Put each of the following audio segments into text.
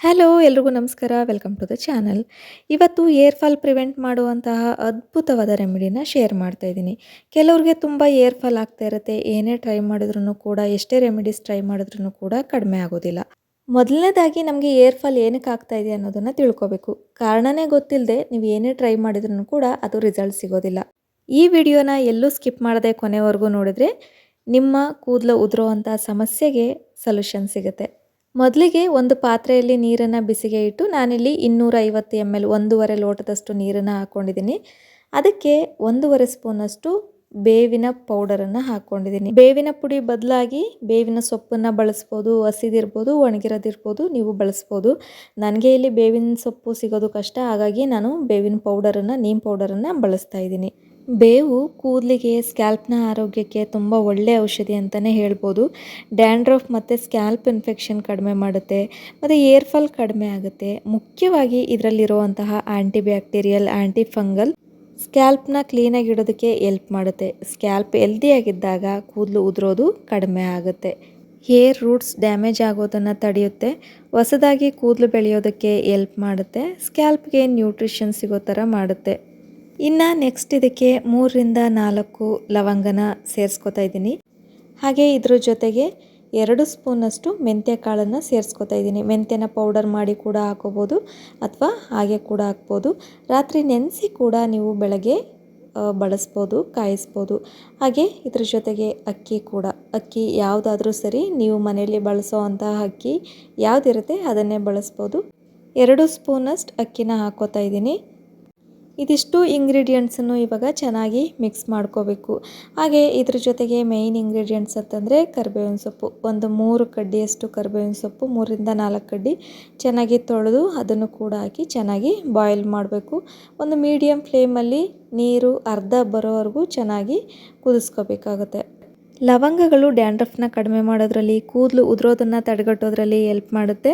Hello ಎಲ್ರಿಗೂ ನಮಸ್ಕಾರ. Welcome to the channel. ಇವತ್ತು ಏರ್ ಫಾಲ್ ಪ್ರಿವೆಂಟ್ ಮಾಡುವಂತಹ ಅದ್ಭುತವಾದ ರೆಮಿಡಿನ ಶೇರ್ ಮಾಡ್ತಾ ಇದ್ದೀನಿ. ಕೆಲವ್ರಿಗೆ ತುಂಬ ಏರ್ ಫಾಲ್ ಆಗ್ತಾ ಇರುತ್ತೆ. ಏನೇ ಟ್ರೈ ಮಾಡಿದ್ರೂ ಕೂಡ, ಎಷ್ಟೇ ರೆಮಿಡೀಸ್ ಟ್ರೈ ಮಾಡಿದ್ರೂ ಕೂಡ ಕಡಿಮೆ ಆಗೋದಿಲ್ಲ. ಮೊದಲನೇದಾಗಿ ನಮಗೆ ಏರ್ ಫಾಲ್ ಏನಕ್ಕೆ ಆಗ್ತಾ ಇದೆ ಅನ್ನೋದನ್ನು ತಿಳ್ಕೊಬೇಕು. ಕಾರಣನೇ ಗೊತ್ತಿಲ್ಲದೆ ನೀವು ಏನೇ ಟ್ರೈ ಮಾಡಿದ್ರೂ ಕೂಡ ಅದು ರಿಸಲ್ಟ್ ಸಿಗೋದಿಲ್ಲ. ಈ ವಿಡಿಯೋನ ಎಲ್ಲೂ ಸ್ಕಿಪ್ ಮಾಡದೆ ಕೊನೆವರೆಗೂ ನೋಡಿದ್ರೆ ನಿಮ್ಮ ಕೂದಲು ಉದುರುವಂಥ ಸಮಸ್ಯೆಗೆ ಸೊಲ್ಯೂಷನ್ ಸಿಗುತ್ತೆ. ಮೊದಲಿಗೆ ಒಂದು ಪಾತ್ರೆಯಲ್ಲಿ ನೀರನ್ನು ಬಿಸಿಗೆ ಇಟ್ಟು ನಾನಿಲ್ಲಿ 250 ml 1.5 ಲೋಟದಷ್ಟು ನೀರನ್ನು ಹಾಕ್ಕೊಂಡಿದ್ದೀನಿ. ಅದಕ್ಕೆ 1.5 ಸ್ಪೂನಷ್ಟು ಬೇವಿನ ಪೌಡರನ್ನು ಹಾಕ್ಕೊಂಡಿದ್ದೀನಿ. ಬೇವಿನ ಪುಡಿ ಬದಲಾಗಿ ಬೇವಿನ ಸೊಪ್ಪನ್ನು ಬಳಸ್ಬೋದು, ಹಸಿದಿರ್ಬೋದು, ಒಣಗಿರೋದಿರ್ಬೋದು, ನೀವು ಬಳಸ್ಬೋದು. ನನಗೆ ಇಲ್ಲಿ ಬೇವಿನ ಸೊಪ್ಪು ಸಿಗೋದು ಕಷ್ಟ, ಹಾಗಾಗಿ ನಾನು ಬೇವಿನ ಪೌಡರನ್ನು, ನೀಮ್ ಪೌಡರನ್ನು ಬಳಸ್ತಾ ಇದ್ದೀನಿ. ಬೇವು ಕೂದಲಿಗೆ, ಸ್ಕ್ಯಾಲ್ಪ್ನ ಆರೋಗ್ಯಕ್ಕೆ ತುಂಬ ಒಳ್ಳೆಯ ಔಷಧಿ ಅಂತಲೇ ಹೇಳ್ಬೋದು. ಡ್ಯಾಂಡ್ರಫ್ ಮತ್ತು ಸ್ಕ್ಯಾಲ್ಪ್ ಇನ್ಫೆಕ್ಷನ್ ಕಡಿಮೆ ಮಾಡುತ್ತೆ ಮತ್ತು ಏರ್ ಫಾಲ್ ಕಡಿಮೆ ಆಗುತ್ತೆ. ಮುಖ್ಯವಾಗಿ ಇದರಲ್ಲಿರುವಂತಹ ಆ್ಯಂಟಿ ಬ್ಯಾಕ್ಟೀರಿಯಲ್, ಆ್ಯಂಟಿ ಫಂಗಲ್ ಸ್ಕ್ಯಾಲ್ಪ್ನ ಕ್ಲೀನಾಗಿ ಇಡೋದಕ್ಕೆ ಎಲ್ಪ್ ಮಾಡುತ್ತೆ. ಸ್ಕ್ಯಾಲ್ಪ್ ಹೆಲ್ದಿಯಾಗಿದ್ದಾಗ ಕೂದಲು ಉದುರೋದು ಕಡಿಮೆ ಆಗುತ್ತೆ. ಹೇರ್ ರೂಟ್ಸ್ ಡ್ಯಾಮೇಜ್ ಆಗೋದನ್ನು ತಡೆಯುತ್ತೆ. ಹೊಸದಾಗಿ ಕೂದಲು ಬೆಳೆಯೋದಕ್ಕೆ ಎಲ್ಪ್ ಮಾಡುತ್ತೆ. ಸ್ಕ್ಯಾಲ್ಪ್ಗೆ ನ್ಯೂಟ್ರಿಷನ್ ಸಿಗೋ ಥರ ಮಾಡುತ್ತೆ. ಇನ್ನು ನೆಕ್ಸ್ಟ್ ಇದಕ್ಕೆ 3ರಿಂದ 4 ಲವಂಗನ ಸೇರಿಸ್ಕೊತಾ ಇದ್ದೀನಿ. ಹಾಗೆ ಇದ್ರ ಜೊತೆಗೆ 2 ಸ್ಪೂನಷ್ಟು ಮೆಂತ್ಯ ಕಾಳನ್ನು ಸೇರಿಸ್ಕೊತಾ ಇದ್ದೀನಿ. ಮೆಂತ್ಯನ ಪೌಡರ್ ಮಾಡಿ ಕೂಡ ಹಾಕೋಬೋದು ಅಥವಾ ಹಾಗೆ ಕೂಡ ಹಾಕ್ಬೋದು. ರಾತ್ರಿ ನೆನೆಸಿ ಕೂಡ ನೀವು ಬೆಳಗ್ಗೆ ಬಳಸ್ಬೋದು, ಕಾಯಿಸ್ಬೋದು. ಹಾಗೆ ಇದ್ರ ಜೊತೆಗೆ ಅಕ್ಕಿ ಕೂಡ, ಅಕ್ಕಿ ಯಾವುದಾದ್ರೂ ಸರಿ, ನೀವು ಮನೆಯಲ್ಲಿ ಬಳಸೋ ಅಂತಹ ಅಕ್ಕಿ ಯಾವುದಿರುತ್ತೆ ಅದನ್ನೇ ಬಳಸ್ಬೋದು. 2 ಸ್ಪೂನಷ್ಟು ಅಕ್ಕಿನ ಹಾಕ್ಕೋತಾ ಇದ್ದೀನಿ. ಇದಿಷ್ಟು ಇಂಗ್ರೀಡಿಯೆಂಟ್ಸನ್ನು ಇವಾಗ ಚೆನ್ನಾಗಿ ಮಿಕ್ಸ್ ಮಾಡ್ಕೋಬೇಕು. ಹಾಗೆ ಇದ್ರ ಜೊತೆಗೆ ಮೇಯ್ನ್ ಇಂಗ್ರೀಡಿಯೆಂಟ್ಸ್ ಅಂತಂದರೆ ಕರಿಬೇವಿನ ಸೊಪ್ಪು. ಒಂದು 3 ಕಡ್ಡಿಯಷ್ಟು ಕರಿಬೇವಿನ ಸೊಪ್ಪು, 3ರಿಂದ 4 ಕಡ್ಡಿ ಚೆನ್ನಾಗಿ ತೊಳೆದು ಅದನ್ನು ಕೂಡ ಹಾಕಿ ಚೆನ್ನಾಗಿ ಬಾಯ್ಲ್ ಮಾಡಬೇಕು. ಒಂದು ಮೀಡಿಯಮ್ ಫ್ಲೇಮಲ್ಲಿ ನೀರು ಅರ್ಧ ಬರೋವರೆಗೂ ಚೆನ್ನಾಗಿ ಕುದಿಸ್ಕೋಬೇಕಾಗುತ್ತೆ. ಲವಂಗಗಳು ಡ್ಯಾಂಡ್ರಫ್ನ ಕಡಿಮೆ ಮಾಡೋದ್ರಲ್ಲಿ, ಕೂದಲು ಉದುರೋದನ್ನು ತಡೆಗಟ್ಟೋದ್ರಲ್ಲಿ ಹೆಲ್ಪ್ ಮಾಡುತ್ತೆ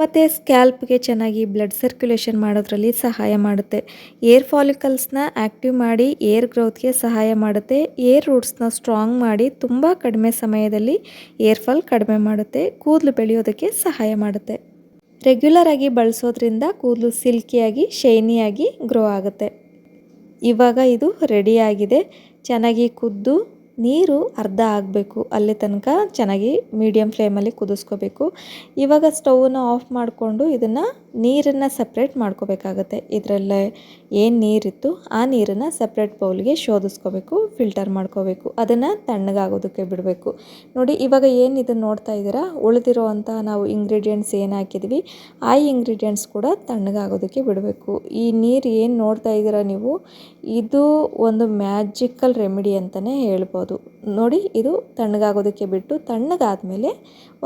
ಮತ್ತು ಸ್ಕ್ಯಾಲ್ಪ್ಗೆ ಚೆನ್ನಾಗಿ ಬ್ಲಡ್ ಸರ್ಕ್ಯುಲೇಷನ್ ಮಾಡೋದ್ರಲ್ಲಿ ಸಹಾಯ ಮಾಡುತ್ತೆ. ಏರ್ ಫಾಲಿಕಲ್ಸ್ನ ಆ್ಯಕ್ಟಿವ್ ಮಾಡಿ ಏರ್ ಗ್ರೋತ್ಗೆ ಸಹಾಯ ಮಾಡುತ್ತೆ. ಏರ್ ರೂಟ್ಸ್ನ ಸ್ಟ್ರಾಂಗ್ ಮಾಡಿ ತುಂಬ ಕಡಿಮೆ ಸಮಯದಲ್ಲಿ ಏರ್ ಫಾಲ್ ಕಡಿಮೆ ಮಾಡುತ್ತೆ. ಕೂದಲು ಬೆಳೆಯೋದಕ್ಕೆ ಸಹಾಯ ಮಾಡುತ್ತೆ. ರೆಗ್ಯುಲರ್ ಆಗಿ ಬಳಸೋದ್ರಿಂದ ಕೂದಲು ಸಿಲ್ಕಿಯಾಗಿ, ಶೈನಿಯಾಗಿ ಗ್ರೋ ಆಗುತ್ತೆ. ಇವಾಗ ಇದು ರೆಡಿಯಾಗಿದೆ. ಚೆನ್ನಾಗಿ ಕುದ್ದು ನೀರು ಅರ್ಧ ಆಗಬೇಕು, ಅಲ್ಲಿ ತನಕ ಚೆನ್ನಾಗಿ ಮೀಡಿಯಮ್ ಫ್ಲೇಮಲ್ಲಿ ಕುದಿಸ್ಕೋಬೇಕು. ಇವಾಗ ಸ್ಟವನ್ನು ಆಫ್ ಮಾಡಿಕೊಂಡು ಇದನ್ನು ನೀರನ್ನು ಸಪ್ರೇಟ್ ಮಾಡ್ಕೋಬೇಕಾಗತ್ತೆ. ಇದರಲ್ಲೇ ಏನು ನೀರಿತ್ತು ಆ ನೀರನ್ನು ಸಪ್ರೇಟ್ ಬೌಲ್ಗೆ ಶೋಧಿಸ್ಕೋಬೇಕು, ಫಿಲ್ಟರ್ ಮಾಡ್ಕೋಬೇಕು. ಅದನ್ನು ತಣ್ಣಗಾಗೋದಕ್ಕೆ ಬಿಡಬೇಕು. ನೋಡಿ, ಇವಾಗ ಏನು ಇದನ್ನು ನೋಡ್ತಾ ಇದ್ದೀರಾ, ಉಳಿದಿರೋ ಅಂಥ ನಾವು ಇಂಗ್ರೀಡಿಯೆಂಟ್ಸ್ ಏನು ಹಾಕಿದ್ವಿ ಆ ಇಂಗ್ರೀಡಿಯೆಂಟ್ಸ್ ಕೂಡ ತಣ್ಣಗಾಗೋದಕ್ಕೆ ಬಿಡಬೇಕು. ಈ ನೀರು ಏನು ನೋಡ್ತಾ ಇದ್ದೀರಾ ನೀವು, ಇದು ಒಂದು ಮ್ಯಾಜಿಕಲ್ ರೆಮಿಡಿ ಅಂತಲೇ ಹೇಳ್ಬೋದು. ನೋಡಿ, ಇದು ತಣ್ಣಗಾಗೋದಕ್ಕೆ ಬಿಟ್ಟು, ತಣ್ಣಗಾದ್ಮೇಲೆ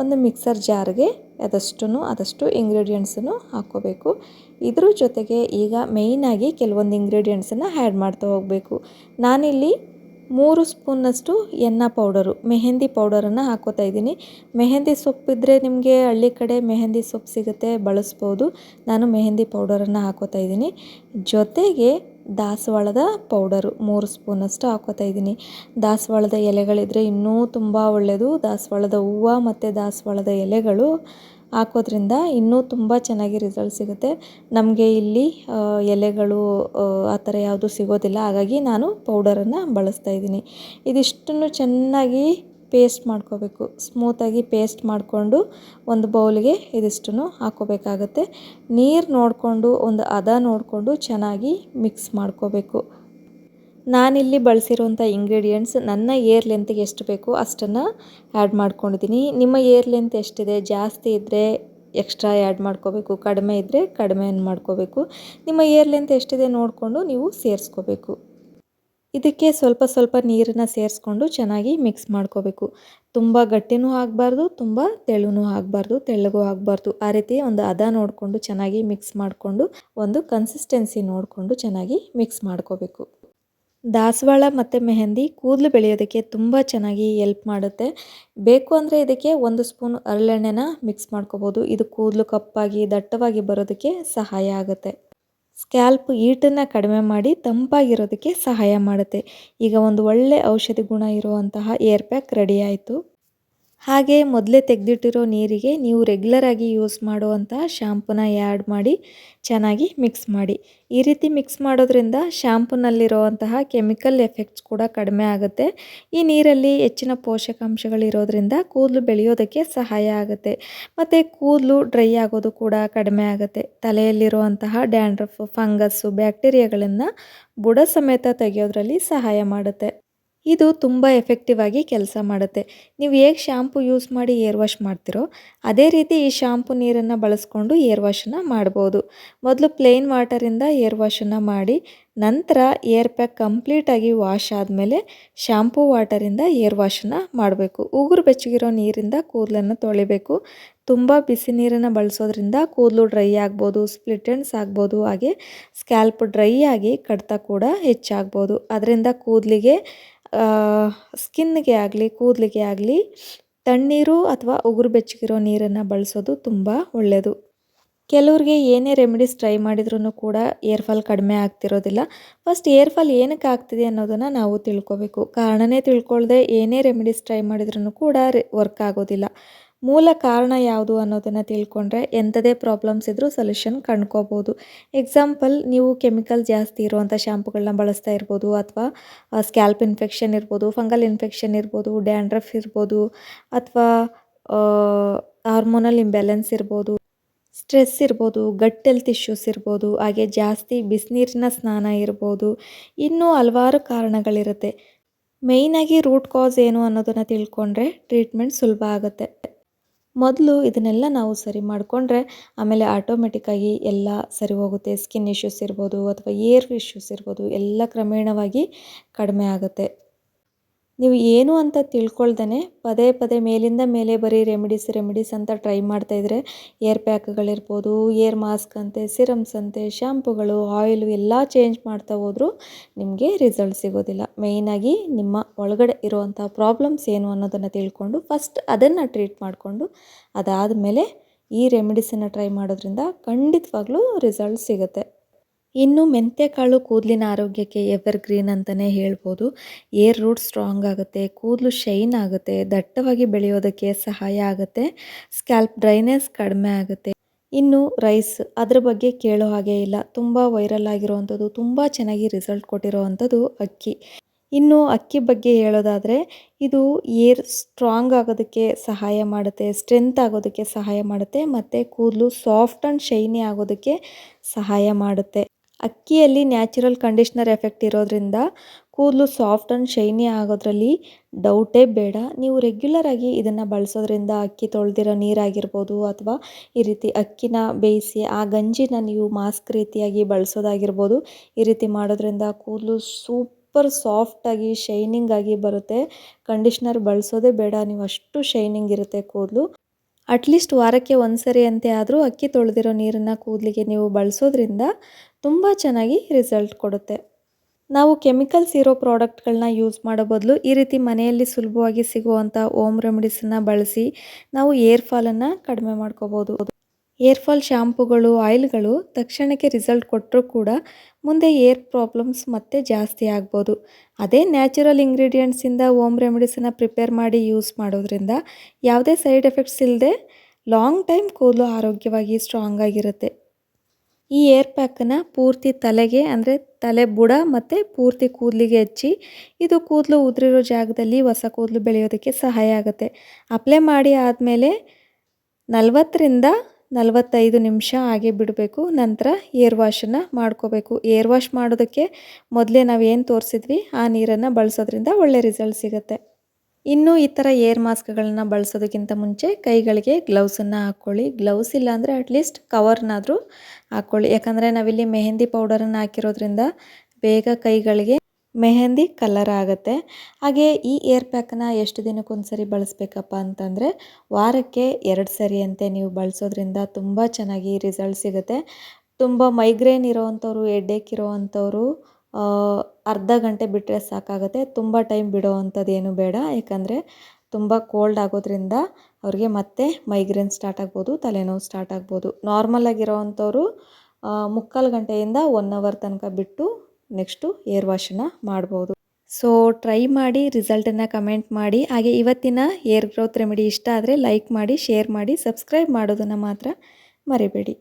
ಒಂದು ಮಿಕ್ಸರ್ ಜಾರ್ಗೆ ಆದಷ್ಟು ಇಂಗ್ರೀಡಿಯೆಂಟ್ಸನ್ನು ಹಾಕ್ಕೋಬೇಕು. ಇದ್ರ ಜೊತೆಗೆ ಈಗ ಮೇಯ್ನಾಗಿ ಕೆಲವೊಂದು ಇಂಗ್ರೀಡಿಯೆಂಟ್ಸನ್ನು ಆ್ಯಡ್ ಮಾಡ್ತಾ ಹೋಗಬೇಕು. ನಾನಿಲ್ಲಿ 3 ಸ್ಪೂನಷ್ಟು ಎನ್ನ ಪೌಡರು, ಮೆಹಂದಿ ಪೌಡರನ್ನು ಹಾಕ್ಕೋತಾ ಇದ್ದೀನಿ. ಮೆಹಂದಿ ಸೊಪ್ಪಿದ್ರೆ ನಿಮಗೆ ಹಳ್ಳಿ ಕಡೆ ಮೆಹಂದಿ ಸೊಪ್ಪು ಸಿಗುತ್ತೆ, ಬಳಸ್ಬೋದು. ನಾನು ಮೆಹಂದಿ ಪೌಡರನ್ನು ಹಾಕ್ಕೋತಾ ಇದ್ದೀನಿ. ಜೊತೆಗೆ ದಾಸವಾಳದ ಪೌಡರು 3 ಸ್ಪೂನಷ್ಟು ಹಾಕ್ಕೋತಾ ಇದ್ದೀನಿ. ದಾಸವಾಳದ ಎಲೆಗಳಿದ್ರೆ ಇನ್ನೂ ತುಂಬ ಒಳ್ಳೆಯದು. ದಾಸವಾಳದ ಹೂವು ಮತ್ತು ದಾಸವಾಳದ ಎಲೆಗಳು ಹಾಕೋದ್ರಿಂದ ಇನ್ನೂ ತುಂಬ ಚೆನ್ನಾಗಿ ರಿಸಲ್ಟ್ ಸಿಗುತ್ತೆ. ನಮಗೆ ಇಲ್ಲಿ ಎಲೆಗಳು ಆ ಥರ ಯಾವುದು ಸಿಗೋದಿಲ್ಲ, ಹಾಗಾಗಿ ನಾನು ಪೌಡರನ್ನು ಬಳಸ್ತಾ ಇದ್ದೀನಿ. ಇದಿಷ್ಟನ್ನು ಚೆನ್ನಾಗಿ ಪೇಸ್ಟ್ ಮಾಡ್ಕೋಬೇಕು. ಸ್ಮೂತಾಗಿ ಪೇಸ್ಟ್ ಮಾಡಿಕೊಂಡು ಒಂದು ಬೌಲ್ಗೆ ಇದಿಷ್ಟನ್ನು ಹಾಕ್ಕೋಬೇಕಾಗತ್ತೆ. ನೀರು ನೋಡಿಕೊಂಡು, ಒಂದು ಹದ ನೋಡಿಕೊಂಡು ಚೆನ್ನಾಗಿ ಮಿಕ್ಸ್ ಮಾಡ್ಕೋಬೇಕು. ನಾನಿಲ್ಲಿ ಬಳಸಿರುವಂಥ ಇಂಗ್ರೀಡಿಯೆಂಟ್ಸ್ ನನ್ನ ಏರ್ ಲೆಂತ್ಗೆ ಎಷ್ಟು ಬೇಕೋ ಅಷ್ಟನ್ನು ಆ್ಯಡ್ ಮಾಡ್ಕೊಂಡಿದ್ದೀನಿ. ನಿಮ್ಮ ಏರ್ ಲೆಂತ್ ಎಷ್ಟಿದೆ, ಜಾಸ್ತಿ ಇದ್ದರೆ ಎಕ್ಸ್ಟ್ರಾ ಆ್ಯಡ್ ಮಾಡ್ಕೋಬೇಕು, ಕಡಿಮೆ ಇದ್ದರೆ ಕಡಿಮೆ ಮಾಡ್ಕೋಬೇಕು. ನಿಮ್ಮ ಏರ್ ಲೆಂತ್ ಎಷ್ಟಿದೆ ನೋಡಿಕೊಂಡು ನೀವು ಸೇರಿಸ್ಕೋಬೇಕು. ಇದಕ್ಕೆ ಸ್ವಲ್ಪ ಸ್ವಲ್ಪ ನೀರನ್ನು ಸೇರಿಸ್ಕೊಂಡು ಚೆನ್ನಾಗಿ ಮಿಕ್ಸ್ ಮಾಡ್ಕೋಬೇಕು. ತುಂಬ ಗಟ್ಟಿನೂ ಆಗಬಾರ್ದು, ತುಂಬ ತೆಳುನೂ ಆಗಬಾರ್ದು, ತೆಳ್ಳಗೂ ಆಗಬಾರ್ದು. ಆ ರೀತಿ ಒಂದು ಹದ ನೋಡಿಕೊಂಡು ಚೆನ್ನಾಗಿ ಮಿಕ್ಸ್ ಮಾಡಿಕೊಂಡು, ಒಂದು ಕನ್ಸಿಸ್ಟೆನ್ಸಿ ನೋಡಿಕೊಂಡು ಚೆನ್ನಾಗಿ ಮಿಕ್ಸ್ ಮಾಡ್ಕೋಬೇಕು. ದಾಸವಾಳ ಮತ್ತು ಮೆಹಂದಿ ಕೂದಲು ಬೆಳೆಯೋದಕ್ಕೆ ತುಂಬ ಚೆನ್ನಾಗಿ ಹೆಲ್ಪ್ ಮಾಡುತ್ತೆ. ಬೇಕು ಅಂದರೆ ಇದಕ್ಕೆ 1 ಸ್ಪೂನ್ ಹರಳೆಣ್ಣೆನ ಮಿಕ್ಸ್ ಮಾಡ್ಕೋಬೋದು. ಇದು ಕೂದಲು ಕಪ್ಪಾಗಿ ದಟ್ಟವಾಗಿ ಬರೋದಕ್ಕೆ ಸಹಾಯ ಆಗುತ್ತೆ. ಸ್ಕ್ಯಾಲ್ಪ್ ಹೀಟನ್ನು ಕಡಿಮೆ ಮಾಡಿ ತಂಪಾಗಿರೋದಕ್ಕೆ ಸಹಾಯ ಮಾಡುತ್ತೆ. ಈಗ ಒಂದು ಒಳ್ಳೆ ಔಷಧಿ ಗುಣ ಇರುವಂತಹ ಏರ್ ಪ್ಯಾಕ್ ರೆಡಿ ಆಯಿತು. ಹಾಗೆ ಮೊದಲೇ ತೆಗೆದಿಟ್ಟಿರೋ ನೀರಿಗೆ ನೀವು ರೆಗ್ಯುಲರಾಗಿ ಯೂಸ್ ಮಾಡುವಂತಹ ಶ್ಯಾಂಪೂನ ಆ್ಯಡ್ ಮಾಡಿ ಚೆನ್ನಾಗಿ ಮಿಕ್ಸ್ ಮಾಡಿ. ಈ ರೀತಿ ಮಿಕ್ಸ್ ಮಾಡೋದ್ರಿಂದ ಶ್ಯಾಂಪೂನಲ್ಲಿರುವಂತಹ ಕೆಮಿಕಲ್ ಎಫೆಕ್ಟ್ಸ್ ಕೂಡ ಕಡಿಮೆ ಆಗುತ್ತೆ. ಈ ನೀರಲ್ಲಿ ಹೆಚ್ಚಿನ ಪೋಷಕಾಂಶಗಳಿರೋದ್ರಿಂದ ಕೂದಲು ಬೆಳೆಯೋದಕ್ಕೆ ಸಹಾಯ ಆಗುತ್ತೆ. ಮತ್ತು ಕೂದಲು ಡ್ರೈ ಆಗೋದು ಕೂಡ ಕಡಿಮೆ ಆಗುತ್ತೆ. ತಲೆಯಲ್ಲಿರುವಂತಹ ಡ್ಯಾಂಡ್ರಫ್, ಫಂಗಸ್ಸು, ಬ್ಯಾಕ್ಟೀರಿಯಾಗಳನ್ನು ಬುಡ ಸಮೇತ ತೆಗೆಯೋದ್ರಲ್ಲಿ ಸಹಾಯ ಮಾಡುತ್ತೆ. ಇದು ತುಂಬ ಎಫೆಕ್ಟಿವ್ ಆಗಿ ಕೆಲಸ ಮಾಡುತ್ತೆ. ನೀವು ಹೇಗೆ ಶ್ಯಾಂಪು ಯೂಸ್ ಮಾಡಿ ಏರ್ ವಾಶ್ ಮಾಡ್ತೀರೋ ಅದೇ ರೀತಿ ಈ ಶ್ಯಾಂಪು ನೀರನ್ನು ಬಳಸ್ಕೊಂಡು ಏರ್ ವಾಶನ್ನು ಮಾಡ್ಬೋದು. ಮೊದಲು ಪ್ಲೇನ್ ವಾಟರಿಂದ ಏರ್ ವಾಶನ್ನು ಮಾಡಿ, ನಂತರ ಏರ್ ಪ್ಯಾಕ್ ಕಂಪ್ಲೀಟಾಗಿ ವಾಶ್ ಆದಮೇಲೆ ಶ್ಯಾಂಪೂ ವಾಟರಿಂದ ಏರ್ ವಾಶನ್ನು ಮಾಡಬೇಕು. ಉಗುರು ಬೆಚ್ಚಗಿರೋ ನೀರಿಂದ ಕೂದಲನ್ನು ತೊಳಿಬೇಕು. ತುಂಬ ಬಿಸಿ ನೀರನ್ನು ಬಳಸೋದ್ರಿಂದ ಕೂದಲು ಡ್ರೈ ಆಗ್ಬೋದು, ಸ್ಪ್ಲಿಟ್ ಎಂಡ್ಸ್ ಆಗ್ಬೋದು, ಹಾಗೆ ಸ್ಕ್ಯಾಲ್ಪ್ ಡ್ರೈ ಆಗಿ ಕಡಿತ ಕೂಡ ಹೆಚ್ಚಾಗ್ಬೋದು. ಅದರಿಂದ ಕೂದಲಿಗೆ ಸ್ಕಿನ್ಗೆ ಆಗಲಿ ಕೂದಲಿಗೆ ಆಗಲಿ ತಣ್ಣೀರು ಅಥವಾ ಉಗುರು ಬೆಚ್ಚಗಿರೋ ನೀರನ್ನು ಬಳಸೋದು ತುಂಬ ಒಳ್ಳೆಯದು. ಕೆಲವ್ರಿಗೆ ಏನೇ ರೆಮಿಡೀಸ್ ಟ್ರೈ ಮಾಡಿದ್ರೂ ಕೂಡ ಏರ್ ಫಾಲ್ ಕಡಿಮೆ ಆಗ್ತಿರೋದಿಲ್ಲ. ಫಸ್ಟ್ ಏರ್ ಫಾಲ್ ಏನಕ್ಕೆ ಆಗ್ತಿದೆ ಅನ್ನೋದನ್ನು ನಾವು ತಿಳ್ಕೊಬೇಕು. ಕಾರಣನೇ ತಿಳ್ಕೊಳ್ದೆ ಏನೇ ರೆಮಿಡೀಸ್ ಟ್ರೈ ಮಾಡಿದ್ರೂ ಕೂಡ ವರ್ಕ್ ಆಗೋದಿಲ್ಲ. ಮೂಲ ಕಾರಣ ಯಾವುದು ಅನ್ನೋದನ್ನು ತಿಳ್ಕೊಂಡ್ರೆ ಎಂಥದೇ ಪ್ರಾಬ್ಲಮ್ಸ್ ಇದ್ದರೂ ಸೊಲ್ಯೂಷನ್ ಕಂಡ್ಕೋಬೋದು. ಎಕ್ಸಾಂಪಲ್, ನೀವು ಕೆಮಿಕಲ್ ಜಾಸ್ತಿ ಇರುವಂಥ ಶ್ಯಾಂಪುಗಳನ್ನ ಬಳಸ್ತಾ ಇರ್ಬೋದು, ಅಥವಾ ಸ್ಕ್ಯಾಲ್ಪ್ ಇನ್ಫೆಕ್ಷನ್ ಇರ್ಬೋದು, ಫಂಗಲ್ ಇನ್ಫೆಕ್ಷನ್ ಇರ್ಬೋದು, ಡ್ಯಾಂಡ್ರಫ್ ಇರ್ಬೋದು, ಅಥವಾ ಹಾರ್ಮೋನಲ್ ಇಂಬ್ಯಾಲೆನ್ಸ್ ಇರ್ಬೋದು, ಸ್ಟ್ರೆಸ್ ಇರ್ಬೋದು, ಗಟ್ ಹೆಲ್ತ್ ಇಶ್ಯೂಸ್ ಇರ್ಬೋದು, ಹಾಗೆ ಜಾಸ್ತಿ ಬಿಸಿನೀರಿನ ಸ್ನಾನ ಇರ್ಬೋದು, ಇನ್ನೂ ಹಲವಾರು ಕಾರಣಗಳಿರುತ್ತೆ. ಮೇಯ್ನಾಗಿ ರೂಟ್ ಕಾಸ್ ಏನು ಅನ್ನೋದನ್ನು ತಿಳ್ಕೊಂಡ್ರೆ ಟ್ರೀಟ್ಮೆಂಟ್ ಸುಲಭ ಆಗುತ್ತೆ. ಮೊದಲು ಇದನ್ನೆಲ್ಲ ನಾವು ಸರಿ ಮಾಡಿಕೊಂಡ್ರೆ ಆಮೇಲೆ ಆಟೋಮೆಟಿಕ್ಕಾಗಿ ಎಲ್ಲ ಸರಿ ಹೋಗುತ್ತೆ. ಸ್ಕಿನ್ ಇಶ್ಯೂಸ್ ಇರ್ಬೋದು ಅಥವಾ ಏರ್ ಇಶ್ಯೂಸ್ ಇರ್ಬೋದು, ಎಲ್ಲ ಕ್ರಮೇಣವಾಗಿ ಕಡಿಮೆ ಆಗುತ್ತೆ. ನೀವು ಏನು ಅಂತ ತಿಳ್ಕೊಳ್ದೇ ಪದೇ ಪದೇ ಮೇಲಿಂದ ಮೇಲೆ ಬರೀ ರೆಮಿಡೀಸ್ ಅಂತ ಟ್ರೈ ಮಾಡ್ತಾಯಿದ್ರೆ ಏರ್ ಪ್ಯಾಕ್ಗಳಿರ್ಬೋದು, ಏರ್ ಮಾಸ್ಕ್ ಅಂತೆ, ಸಿರಮ್ಸ್ ಅಂತೆ, ಶ್ಯಾಂಪುಗಳು, ಆಯಿಲು ಎಲ್ಲ ಚೇಂಜ್ ಮಾಡ್ತಾ ಹೋದರೂ ನಿಮಗೆ ರಿಸಲ್ಟ್ ಸಿಗೋದಿಲ್ಲ. ಮೇಯ್ನಾಗಿ ನಿಮ್ಮ ಒಳಗಡೆ ಇರುವಂಥ ಪ್ರಾಬ್ಲಮ್ಸ್ ಏನು ಅನ್ನೋದನ್ನು ತಿಳ್ಕೊಂಡು ಫಸ್ಟ್ ಅದನ್ನು ಟ್ರೀಟ್ ಮಾಡಿಕೊಂಡು ಅದಾದಮೇಲೆ ಈ ರೆಮಿಡೀಸನ್ನು ಟ್ರೈ ಮಾಡೋದ್ರಿಂದ ಖಂಡಿತವಾಗ್ಲೂ ರಿಸಲ್ಟ್ ಸಿಗುತ್ತೆ. ಇನ್ನು ಮೆಂತ್ಯಕಾಳು ಕೂದಲಿನ ಆರೋಗ್ಯಕ್ಕೆ ಎವರ್ಗ್ರೀನ್ ಅಂತಲೇ ಹೇಳ್ಬೋದು. ಏರ್ ರೂಟ್ ಸ್ಟ್ರಾಂಗ್ ಆಗುತ್ತೆ, ಕೂದಲು ಶೈನ್ ಆಗುತ್ತೆ, ದಟ್ಟವಾಗಿ ಬೆಳೆಯೋದಕ್ಕೆ ಸಹಾಯ ಆಗುತ್ತೆ, ಸ್ಕ್ಯಾಲ್ಪ್ ಡ್ರೈನೆಸ್ ಕಡಿಮೆ ಆಗುತ್ತೆ. ಇನ್ನು ರೈಸ್, ಅದ್ರ ಬಗ್ಗೆ ಕೇಳೋ ಹಾಗೆ ಇಲ್ಲ. ತುಂಬ ವೈರಲ್ ಆಗಿರೋವಂಥದ್ದು, ತುಂಬ ಚೆನ್ನಾಗಿ ರಿಸಲ್ಟ್ ಕೊಟ್ಟಿರೋವಂಥದ್ದು ಅಕ್ಕಿ. ಇನ್ನು ಅಕ್ಕಿ ಬಗ್ಗೆ ಹೇಳೋದಾದರೆ ಇದು ಏರ್ ಸ್ಟ್ರಾಂಗ್ ಆಗೋದಕ್ಕೆ ಸಹಾಯ ಮಾಡುತ್ತೆ, ಸ್ಟ್ರೆಂತ್ ಆಗೋದಕ್ಕೆ ಸಹಾಯ ಮಾಡುತ್ತೆ, ಮತ್ತು ಕೂದಲು ಸಾಫ್ಟ್ ಆ್ಯಂಡ್ ಶೈನಿ ಆಗೋದಕ್ಕೆ ಸಹಾಯ ಮಾಡುತ್ತೆ. ಅಕ್ಕಿಯಲ್ಲಿ ನ್ಯಾಚುರಲ್ ಕಂಡೀಷ್ನರ್ ಎಫೆಕ್ಟ್ ಇರೋದ್ರಿಂದ ಕೂದಲು ಸಾಫ್ಟ್ ಆ್ಯಂಡ್ ಶೈನಿ ಆಗೋದ್ರಲ್ಲಿ ಡೌಟೇ ಬೇಡ. ನೀವು ರೆಗ್ಯುಲರಾಗಿ ಇದನ್ನು ಬಳಸೋದ್ರಿಂದ ಅಕ್ಕಿ ತೊಳೆದಿರೋ ನೀರಾಗಿರ್ಬೋದು, ಅಥವಾ ಈ ರೀತಿ ಅಕ್ಕಿನ ಬೇಯಿಸಿ ಆ ಗಂಜಿನ ನೀವು ಮಾಸ್ಕ್ ರೀತಿಯಾಗಿ ಬಳಸೋದಾಗಿರ್ಬೋದು. ಈ ರೀತಿ ಮಾಡೋದ್ರಿಂದ ಕೂದಲು ಸೂಪರ್ ಸಾಫ್ಟಾಗಿ ಶೈನಿಂಗ್ ಆಗಿ ಬರುತ್ತೆ. ಕಂಡೀಷ್ನರ್ ಬಳಸೋದೇ ಬೇಡ, ನೀವು ಅಷ್ಟು ಶೈನಿಂಗ್ ಇರುತ್ತೆ ಕೂದಲು. ಅಟ್ಲೀಸ್ಟ್ ವಾರಕ್ಕೆ ಒಂದು ಸರಿ ಅಂತೆ ಆದರೂ ಅಕ್ಕಿ ತೊಳೆದಿರೋ ನೀರನ್ನು ಕೂದಲಿಗೆ ನೀವು ಬಳಸೋದ್ರಿಂದ ತುಂಬ ಚೆನ್ನಾಗಿ ರಿಸಲ್ಟ್ ಕೊಡುತ್ತೆ. ನಾವು ಕೆಮಿಕಲ್ಸ್ ಇರೋ ಪ್ರಾಡಕ್ಟ್ಗಳನ್ನ ಯೂಸ್ ಮಾಡೋ ಬದಲು ಈ ರೀತಿ ಮನೆಯಲ್ಲಿ ಸುಲಭವಾಗಿ ಸಿಗುವಂಥ ಹೋಮ್ ರೆಮಿಡೀಸನ್ನು ಬಳಸಿ ನಾವು ಏರ್ ಫಾಲನ್ನು ಕಡಿಮೆ ಮಾಡ್ಕೋಬೋದು. ಏರ್ ಫಾಲ್ ಶ್ಯಾಂಪುಗಳು, ಆಯಿಲ್ಗಳು ತಕ್ಷಣಕ್ಕೆ ರಿಸಲ್ಟ್ ಕೊಟ್ಟರೂ ಕೂಡ ಮುಂದೆ ಏರ್ ಪ್ರಾಬ್ಲಮ್ಸ್ ಮತ್ತೆ ಜಾಸ್ತಿ ಆಗ್ಬೋದು. ಅದೇ ನ್ಯಾಚುರಲ್ ಇಂಗ್ರೀಡಿಯೆಂಟ್ಸಿಂದ ಹೋಮ್ ರೆಮಿಡೀಸನ್ನು ಪ್ರಿಪೇರ್ ಮಾಡಿ ಯೂಸ್ ಮಾಡೋದ್ರಿಂದ ಯಾವುದೇ ಸೈಡ್ ಎಫೆಕ್ಟ್ಸ್ ಇಲ್ಲದೆ ಲಾಂಗ್ ಟೈಮ್ ಕೂದಲು ಆರೋಗ್ಯವಾಗಿ ಸ್ಟ್ರಾಂಗ್ ಆಗಿರುತ್ತೆ. ಈ ಏರ್ ಪ್ಯಾಕನ್ನು ಪೂರ್ತಿ ತಲೆಗೆ, ಅಂದರೆ ತಲೆ ಬುಡ ಮತ್ತು ಪೂರ್ತಿ ಕೂದಲಿಗೆ ಹಚ್ಚಿ, ಇದು ಕೂದಲು ಉದುರಿರೋ ಜಾಗದಲ್ಲಿ ಹೊಸ ಕೂದಲು ಬೆಳೆಯೋದಕ್ಕೆ ಸಹಾಯ ಆಗುತ್ತೆ. ಅಪ್ಲೈ ಮಾಡಿ ಆದಮೇಲೆ 40ರಿಂದ 45 ನಿಮಿಷ ಹಾಗೆ ಬಿಡಬೇಕು. ನಂತರ ಏರ್ ವಾಶನ್ನು ಮಾಡ್ಕೋಬೇಕು. ಏರ್ ವಾಶ್ ಮಾಡೋದಕ್ಕೆ ಮೊದಲೇ ನಾವೇನು ತೋರಿಸಿದ್ವಿ ಆ ನೀರನ್ನು ಬಳಸೋದ್ರಿಂದ ಒಳ್ಳೆ ರಿಸಲ್ಟ್ ಸಿಗುತ್ತೆ. ಇನ್ನು ಈ ಥರ ಏರ್ ಮಾಸ್ಕ್ಗಳನ್ನ ಬಳಸೋದಕ್ಕಿಂತ ಮುಂಚೆ ಕೈಗಳಿಗೆ ಗ್ಲೌಸನ್ನು ಹಾಕ್ಕೊಳ್ಳಿ. ಗ್ಲೌಸ್ ಇಲ್ಲ ಅಂದರೆ ಅಟ್ಲೀಸ್ಟ್ ಕವರ್ನಾದರೂ ಹಾಕ್ಕೊಳ್ಳಿ. ಯಾಕಂದರೆ ನಾವಿಲ್ಲಿ ಮೆಹಂದಿ ಪೌಡರನ್ನು ಹಾಕಿರೋದ್ರಿಂದ ಬೇಗ ಕೈಗಳಿಗೆ ಮೆಹಂದಿ ಕಲರ್ ಆಗುತ್ತೆ. ಹಾಗೆ ಈ ಏರ್ ಪ್ಯಾಕನ್ನು ಎಷ್ಟು ದಿನಕ್ಕೊಂದು ಸರಿ ಬಳಸಬೇಕಪ್ಪ ಅಂತಂದರೆ ವಾರಕ್ಕೆ 2 ಸರಿ ಅಂತೆ ನೀವು ಬಳಸೋದ್ರಿಂದ ತುಂಬ ಚೆನ್ನಾಗಿ ರಿಸಲ್ಟ್ ಸಿಗುತ್ತೆ. ತುಂಬ ಮೈಗ್ರೇನ್ ಇರೋವಂಥವ್ರು, ಹೆಡ್ಡೇಕ್ ಇರೋವಂಥವ್ರು ಅರ್ಧ ಗಂಟೆ ಬಿಟ್ಟರೆ ಸಾಕಾಗುತ್ತೆ. ತುಂಬ ಟೈಮ್ ಬಿಡೋ ಅಂಥದ್ದು ಏನೂ ಬೇಡ. ಯಾಕಂದರೆ ತುಂಬ ಕೋಲ್ಡ್ ಆಗೋದ್ರಿಂದ ಅವ್ರಿಗೆ ಮತ್ತೆ ಮೈಗ್ರೇನ್ ಸ್ಟಾರ್ಟ್ ಆಗ್ಬೋದು, ತಲೆನೋವು ಸ್ಟಾರ್ಟ್ ಆಗ್ಬೋದು. ನಾರ್ಮಲ್ ಆಗಿರೋವಂಥವ್ರು 3/4 ಗಂಟೆಯಿಂದ 1 ಅವರ್ ತನಕ ಬಿಟ್ಟು ನೆಕ್ಸ್ಟು ಏರ್ ವಾಶನ್ನು ಮಾಡ್ಬೋದು. ಸೊ ಟ್ರೈ ಮಾಡಿ ರಿಸಲ್ಟನ್ನು ಕಮೆಂಟ್ ಮಾಡಿ. ಹಾಗೆ ಇವತ್ತಿನ ಹೇರ್ ಗ್ರೋತ್ ರೆಮಿಡಿ ಇಷ್ಟ ಆದರೆ ಲೈಕ್ ಮಾಡಿ, ಶೇರ್ ಮಾಡಿ, ಸಬ್ಸ್ಕ್ರೈಬ್ ಮಾಡೋದನ್ನು ಮಾತ್ರ ಮರಿಬೇಡಿ.